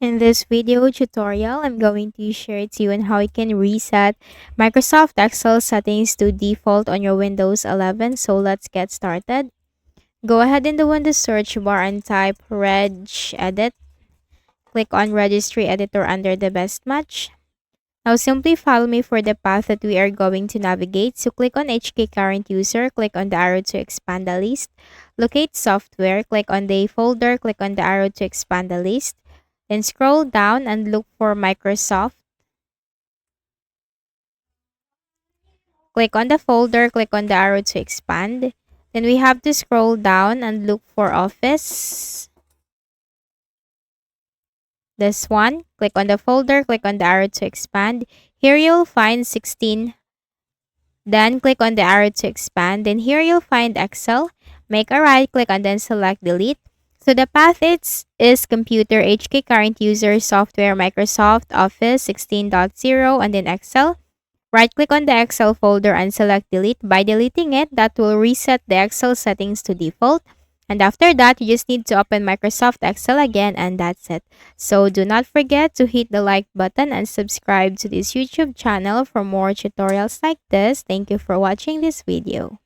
In this video tutorial, I'm going to share to you on how you can reset Microsoft Excel settings to default on your Windows 11. So let's get started. Go ahead in the Windows search bar and type regedit. Click on Registry Editor under the best match. Now simply follow me for the path that we are going to navigate. So click on HK Current User, click on the arrow to expand the list. Locate Software, click on the folder, click on the arrow to expand the list. Then scroll down and look for Microsoft. Click on the folder, click on the arrow to expand. Then we have to scroll down and look for Office. This one. Click on the folder, click on the arrow to expand. Here you'll find 16. Then click on the arrow to expand. Then here you'll find Excel. Make a right click and then select Delete. So the path is Computer, HK Current User, Software, Microsoft Office 16.0, and then Excel. Right-click on the Excel folder and select Delete. By deleting it, that will reset the Excel settings to default. And after that, you just need to open Microsoft Excel again, and that's it. So do not forget to hit the like button and subscribe to this YouTube channel for more tutorials like this. Thank you for watching this video.